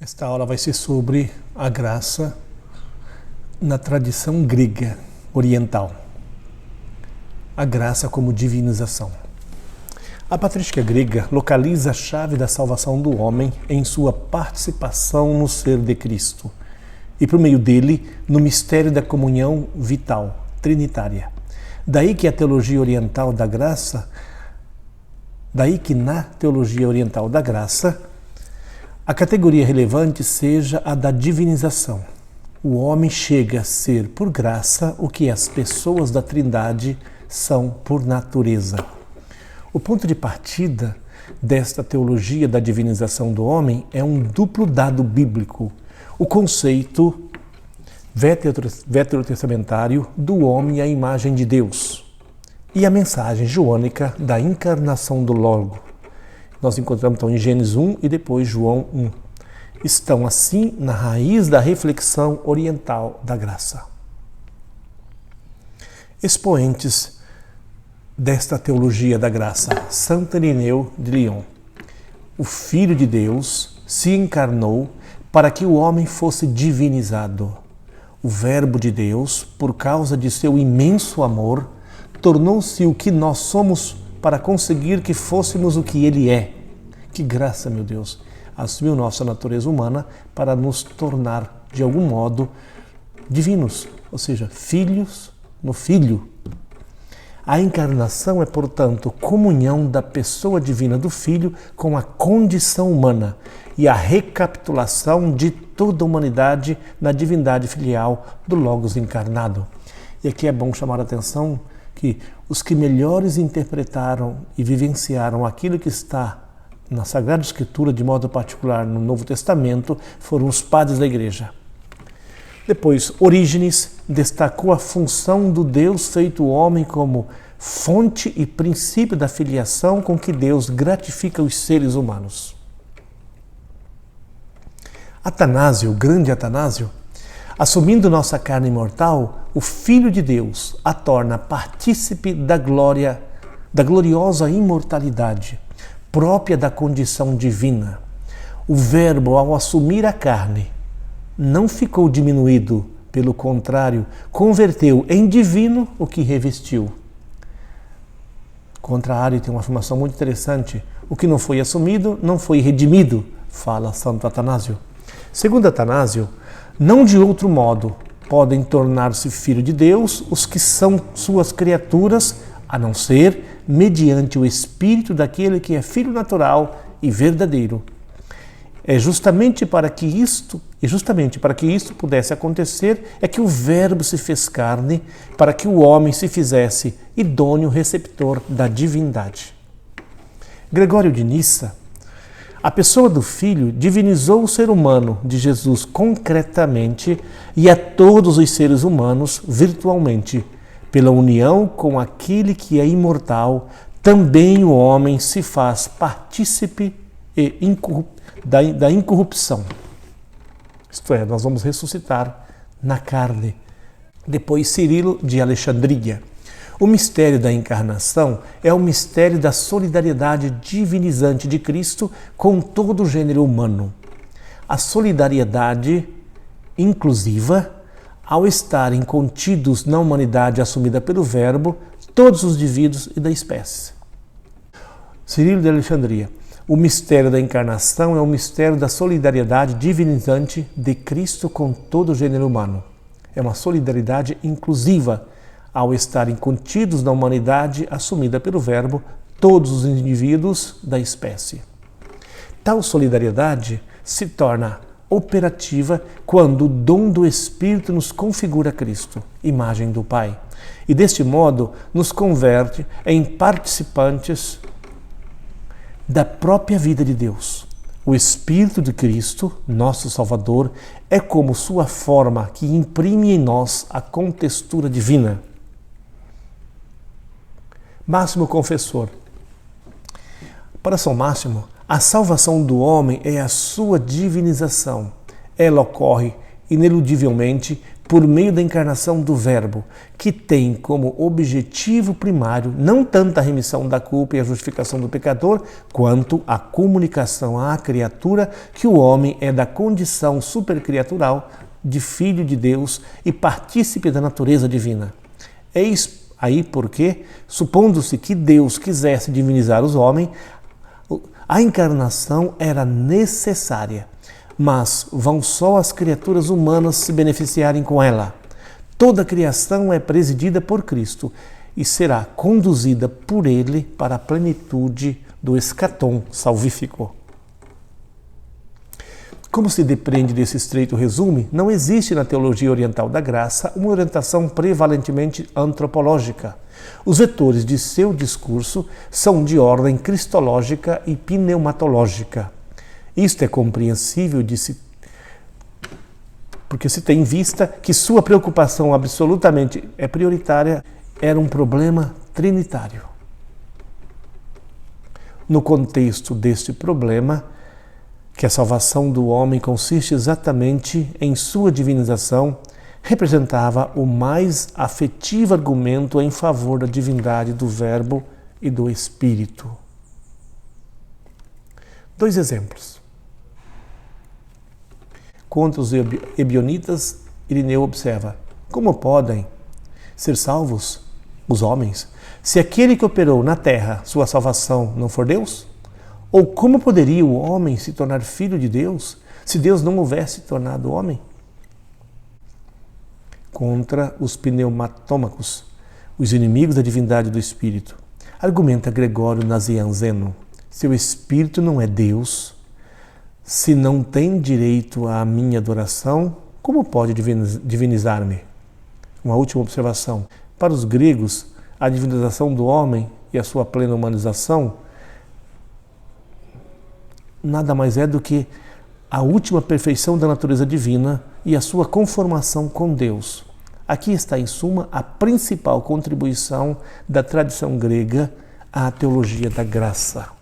Esta aula vai ser sobre a graça na tradição grega oriental. A graça como divinização. A patrística grega localiza a chave da salvação do homem em sua participação no ser de Cristo e, por meio dele, no mistério da comunhão vital, trinitária. Daí que na teologia oriental da graça, a categoria relevante seja a da divinização. O homem chega a ser, por graça, o que as pessoas da Trindade são por natureza. O ponto de partida desta teologia da divinização do homem é um duplo dado bíblico, o conceito veterotestamentário do homem à imagem de Deus e a mensagem joânica da encarnação do Logo. Nós encontramos então em Gênesis 1 e depois João 1. Estão assim na raiz da reflexão oriental da graça. Expoentes desta teologia da graça: Santo Irineu de Lyon. O Filho de Deus se encarnou para que o homem fosse divinizado. O Verbo de Deus, por causa de seu imenso amor, tornou-se o que nós somos para conseguir que fôssemos o que Ele é. Que graça, meu Deus! Assumiu nossa natureza humana para nos tornar, de algum modo, divinos, ou seja, filhos no Filho. A encarnação é, portanto, comunhão da pessoa divina do Filho com a condição humana e a recapitulação de toda a humanidade na divindade filial do Logos encarnado. E aqui é bom chamar a atenção que os que melhores interpretaram e vivenciaram aquilo que está na Sagrada Escritura, de modo particular no Novo Testamento, foram os padres da Igreja. Depois, Orígenes destacou a função do Deus feito homem como fonte e princípio da filiação com que Deus gratifica os seres humanos. Atanásio, o grande Atanásio, assumindo nossa carne imortal, o Filho de Deus a torna partícipe da gloriosa imortalidade, própria da condição divina. O Verbo, ao assumir a carne, não ficou diminuído, pelo contrário, converteu em divino o que revestiu. Contrário, tem uma afirmação muito interessante: o que não foi assumido, não foi redimido, fala Santo Atanásio. Segundo Atanásio, não de outro modo podem tornar-se filho de Deus os que são suas criaturas, a não ser mediante o Espírito daquele que é Filho natural e verdadeiro. Justamente para que isto pudesse acontecer, é que o Verbo se fez carne, para que o homem se fizesse idôneo receptor da divindade. Gregório de Nissa: a pessoa do Filho divinizou o ser humano de Jesus concretamente e a todos os seres humanos virtualmente. Pela união com aquele que é imortal, também o homem se faz partícipe da incorrupção. Isto é, nós vamos ressuscitar na carne. Depois, Cirilo de Alexandria. O mistério da encarnação é o mistério da solidariedade divinizante de Cristo com todo o gênero humano. A solidariedade inclusiva, ao estarem contidos na humanidade assumida pelo Verbo, todos os indivíduos e da espécie. Cirilo de Alexandria. O mistério da encarnação é o mistério da solidariedade divinizante de Cristo com todo o gênero humano. É uma solidariedade inclusiva, ao estarem contidos na humanidade assumida pelo Verbo, todos os indivíduos da espécie. Tal solidariedade se torna operativa quando o dom do Espírito nos configura Cristo, imagem do Pai, e deste modo nos converte em participantes da própria vida de Deus. O Espírito de Cristo, nosso Salvador, é como sua forma que imprime em nós a contextura divina. Máximo Confessor. Para São Máximo, a salvação do homem é a sua divinização. Ela ocorre ineludivelmente por meio da encarnação do Verbo, que tem como objetivo primário não tanto a remissão da culpa e a justificação do pecador, quanto a comunicação à criatura que o homem é da condição supercriatural de filho de Deus e partícipe da natureza divina. Eis aí porque, supondo-se que Deus quisesse divinizar os homens, a encarnação era necessária. Mas vão só as criaturas humanas se beneficiarem com ela. Toda a criação é presidida por Cristo e será conduzida por Ele para a plenitude do escatom salvífico. Como se depreende desse estreito resumo, não existe na teologia oriental da graça uma orientação prevalentemente antropológica. Os vetores de seu discurso são de ordem cristológica e pneumatológica. Isto é compreensível porque se tem em vista que sua preocupação absolutamente prioritária era um problema trinitário. No contexto deste problema, que a salvação do homem consiste exatamente em sua divinização, representava o mais afetivo argumento em favor da divindade do Verbo e do Espírito. 2 exemplos. Contra os ebionitas, Irineu observa: como podem ser salvos os homens se aquele que operou na terra sua salvação não for Deus? Ou como poderia o homem se tornar filho de Deus se Deus não houvesse tornado homem? Contra os pneumatômacos, os inimigos da divindade do Espírito, argumenta Gregório Nazianzeno: se o Espírito não é Deus, se não tem direito à minha adoração, como pode divinizar-me? Uma última observação. Para os gregos, a divinização do homem e a sua plena humanização nada mais é do que a última perfeição da natureza divina e a sua conformação com Deus. Aqui está, em suma, a principal contribuição da tradição grega à teologia da graça.